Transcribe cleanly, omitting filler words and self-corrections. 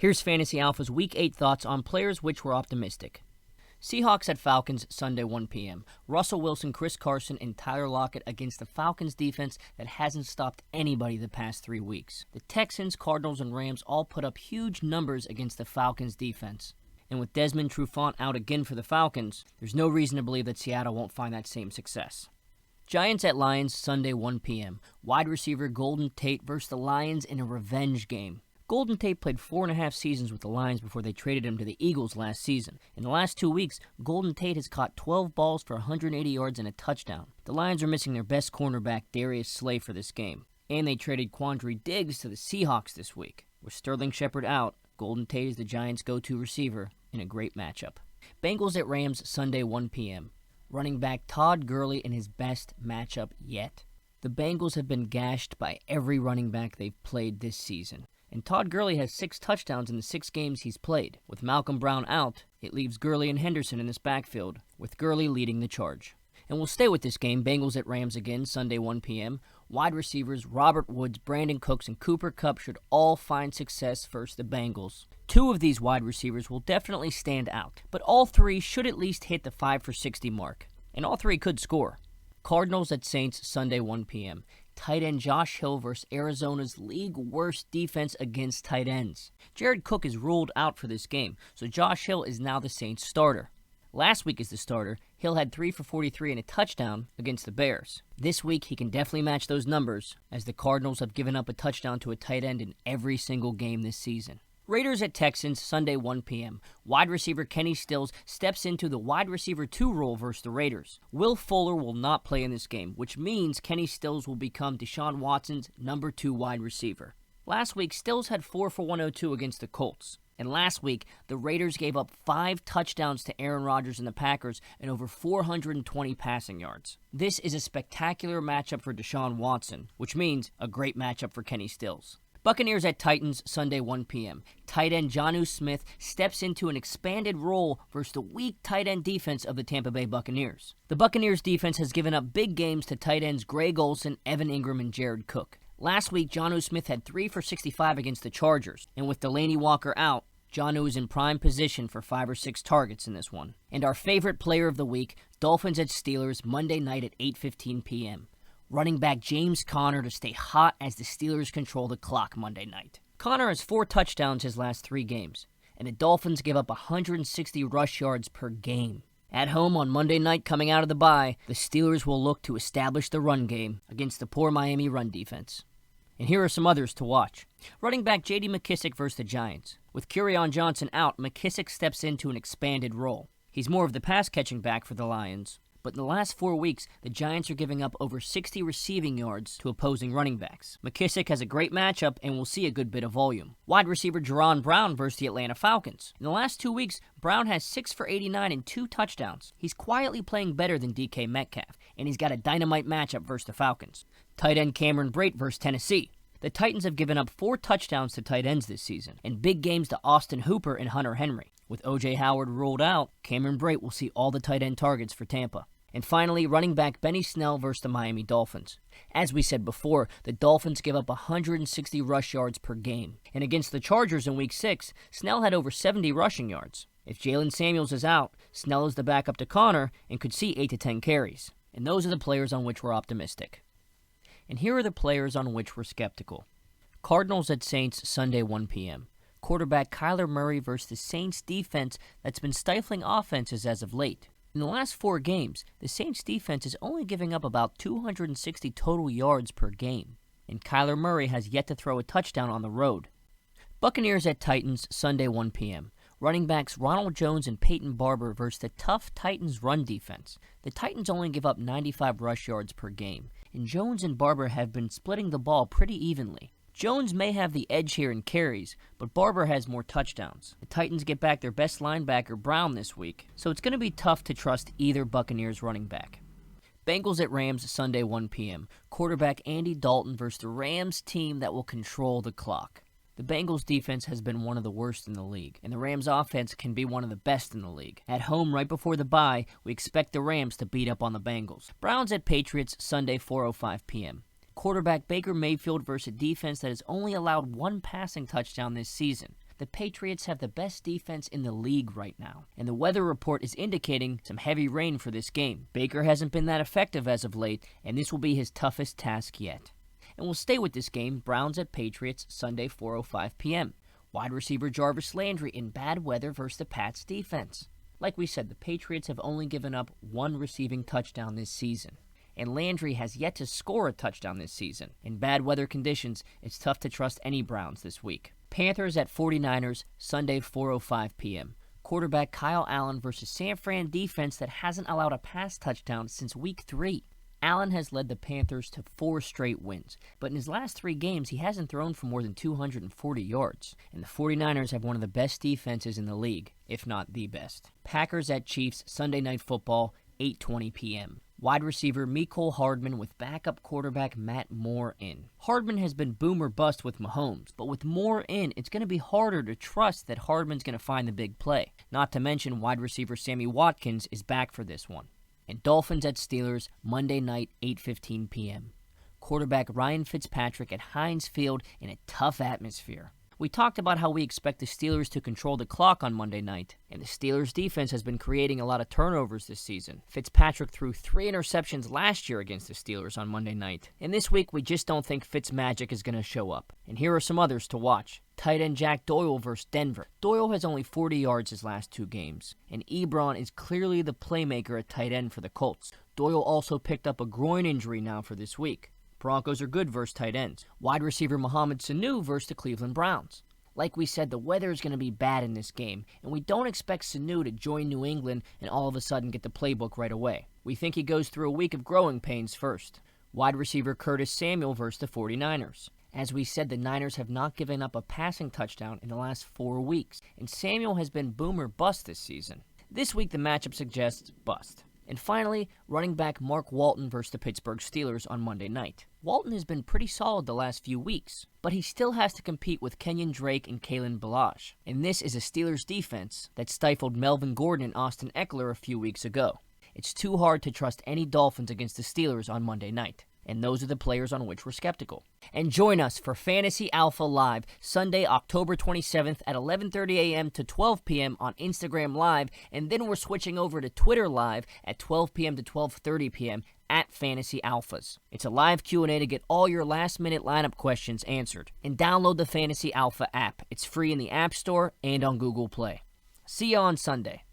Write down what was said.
Here's Fantasy Alpha's Week 8 thoughts on players which were optimistic. Seahawks at Falcons, Sunday 1 p.m. Russell Wilson, Chris Carson, and Tyler Lockett against the Falcons defense that hasn't stopped anybody the past 3 weeks. The Texans, Cardinals, and Rams all put up huge numbers against the Falcons defense. And with Desmond Trufant out again for the Falcons, there's no reason to believe that Seattle won't find that same success. Giants at Lions, Sunday 1 p.m. Wide receiver Golden Tate versus the Lions in a revenge game. Golden Tate played 4.5 seasons with the Lions before they traded him to the Eagles last season. In the last 2 weeks, Golden Tate has caught 12 balls for 180 yards and a touchdown. The Lions are missing their best cornerback, Darius Slay, for this game. And they traded Quandre Diggs to the Seahawks this week. With Sterling Shepard out, Golden Tate is the Giants' go-to receiver in a great matchup. Bengals at Rams, Sunday 1 p.m. Running back Todd Gurley in his best matchup yet. The Bengals have been gashed by every running back they've played this season. And Todd Gurley has 6 touchdowns in the 6 games he's played. With Malcolm Brown out, it leaves Gurley and Henderson in this backfield, with Gurley leading the charge. And we'll stay with this game, Bengals at Rams again, Sunday 1 p.m. Wide receivers Robert Woods, Brandon Cooks, and Cooper Kupp should all find success versus the Bengals. 2 of these wide receivers will definitely stand out, but all 3 should at least hit the 5 for 60 mark. And all 3 could score. Cardinals at Saints, Sunday 1 p.m. Tight end Josh Hill versus Arizona's league worst defense against tight ends. Jared Cook is ruled out for this game, so Josh Hill is now the Saints starter. Last week as the starter, Hill had 3 for 43 and a touchdown against the Bears. This week he can definitely match those numbers, as the Cardinals have given up a touchdown to a tight end in every single game this season. Raiders at Texans, Sunday 1 p.m. Wide receiver Kenny Stills steps into the wide receiver 2 role versus the Raiders. Will Fuller will not play in this game, which means Kenny Stills will become Deshaun Watson's number 2 wide receiver. Last week, Stills had 4 for 102 against the Colts. And last week, the Raiders gave up 5 touchdowns to Aaron Rodgers and the Packers and over 420 passing yards. This is a spectacular matchup for Deshaun Watson, which means a great matchup for Kenny Stills. Buccaneers at Titans, Sunday 1 p.m. Tight end Jonnu Smith steps into an expanded role versus the weak tight end defense of the Tampa Bay Buccaneers. The Buccaneers defense has given up big games to tight ends Greg Olsen, Evan Ingram, and Jared Cook. Last week, Jonnu Smith had 3 for 65 against the Chargers, and with Delanie Walker out, Jonnu is in prime position for 5 or 6 targets in this one. And our favorite player of the week, Dolphins at Steelers, Monday night at 8:15 p.m. Running back James Conner to stay hot as the Steelers control the clock Monday night. Conner has 4 touchdowns his last 3 games, and the Dolphins give up 160 rush yards per game. At home on Monday night coming out of the bye, the Steelers will look to establish the run game against the poor Miami run defense. And here are some others to watch. Running back J.D. McKissic versus the Giants. With Kerryon Johnson out, McKissic steps into an expanded role. He's more of the pass-catching back for the Lions. But in the last 4 weeks, the Giants are giving up over 60 receiving yards to opposing running backs. McKissic has a great matchup and will see a good bit of volume. Wide receiver Jaron Brown versus the Atlanta Falcons. In the last 2 weeks, Brown has 6 for 89 and 2 touchdowns. He's quietly playing better than DK Metcalf, and he's got a dynamite matchup versus the Falcons. Tight end Cameron Brate versus Tennessee. The Titans have given up 4 touchdowns to tight ends this season, and big games to Austin Hooper and Hunter Henry. With O.J. Howard ruled out, Cameron Brate will see all the tight end targets for Tampa. And finally, running back Benny Snell versus the Miami Dolphins. As we said before, the Dolphins give up 160 rush yards per game. And against the Chargers in Week 6, Snell had over 70 rushing yards. If Jalen Samuels is out, Snell is the backup to Conner and could see 8 to 10 carries. And those are the players on which we're optimistic. And here are the players on which we're skeptical. Cardinals at Saints, Sunday 1 p.m. Quarterback Kyler Murray versus the Saints defense that's been stifling offenses as of late. In the last 4 games, the Saints defense is only giving up about 260 total yards per game, and Kyler Murray has yet to throw a touchdown on the road. Buccaneers at Titans, Sunday 1 p.m. Running backs Ronald Jones and Peyton Barber versus the tough Titans run defense. The Titans only give up 95 rush yards per game, and Jones and Barber have been splitting the ball pretty evenly. Jones may have the edge here in carries, but Barber has more touchdowns. The Titans get back their best linebacker, Brown, this week, so it's going to be tough to trust either Buccaneers running back. Bengals at Rams, Sunday 1 p.m. Quarterback Andy Dalton versus the Rams team that will control the clock. The Bengals defense has been one of the worst in the league, and the Rams offense can be one of the best in the league. At home right before the bye, we expect the Rams to beat up on the Bengals. Browns at Patriots, Sunday 4:05 p.m. Quarterback Baker Mayfield versus a defense that has only allowed 1 passing touchdown this season. The Patriots have the best defense in the league right now, and the weather report is indicating some heavy rain for this game. Baker hasn't been that effective as of late, and this will be his toughest task yet. And we'll stay with this game, Browns at Patriots, Sunday 4:05 p.m. Wide receiver Jarvis Landry in bad weather versus the Pats defense. Like we said, the Patriots have only given up one receiving touchdown this season, and Landry has yet to score a touchdown this season. In bad weather conditions, it's tough to trust any Browns this week. Panthers at 49ers, Sunday 4:05 p.m. Quarterback Kyle Allen versus San Fran defense that hasn't allowed a pass touchdown since week 3. Allen has led the Panthers to 4 straight wins, but in his last 3 games, he hasn't thrown for more than 240 yards, and the 49ers have one of the best defenses in the league, if not the best. Packers at Chiefs, Sunday Night Football, 8:20 p.m. Wide receiver Mecole Hardman with backup quarterback Matt Moore in. Hardman has been boom or bust with Mahomes, but with Moore in, it's going to be harder to trust that Hardman's going to find the big play. Not to mention wide receiver Sammy Watkins is back for this one. And Dolphins at Steelers, Monday night, 8:15 p.m. Quarterback Ryan Fitzpatrick at Heinz Field in a tough atmosphere. We talked about how we expect the Steelers to control the clock on Monday night, and the Steelers' defense has been creating a lot of turnovers this season. Fitzpatrick threw 3 interceptions last year against the Steelers on Monday night, and this week we just don't think Fitzmagic is going to show up. And here are some others to watch. Tight end Jack Doyle versus Denver. Doyle has only 40 yards his last 2 games, and Ebron is clearly the playmaker at tight end for the Colts. Doyle also picked up a groin injury now for this week. Broncos are good versus tight ends. Wide receiver Mohamed Sanu versus the Cleveland Browns. Like we said, the weather is going to be bad in this game, and we don't expect Sanu to join New England and all of a sudden get the playbook right away. We think he goes through a week of growing pains first. Wide receiver Curtis Samuel versus the 49ers. As we said, the Niners have not given up a passing touchdown in the last 4 weeks, and Samuel has been boom or bust this season. This week, the matchup suggests bust. And finally, running back Mark Walton versus the Pittsburgh Steelers on Monday night. Walton has been pretty solid the last few weeks, but he still has to compete with Kenyon Drake and Kalen Ballage. And this is a Steelers defense that stifled Melvin Gordon and Austin Eckler a few weeks ago. It's too hard to trust any Dolphins against the Steelers on Monday night. And those are the players on which we're skeptical. And join us for Fantasy Alpha Live, Sunday, October 27th at 11:30 a.m. to 12 p.m. on Instagram Live, and then we're switching over to Twitter Live at 12 p.m. to 12:30 p.m. at Fantasy Alphas. It's a live Q&A to get all your last-minute lineup questions answered. And download the Fantasy Alpha app. It's free in the App Store and on Google Play. See you on Sunday.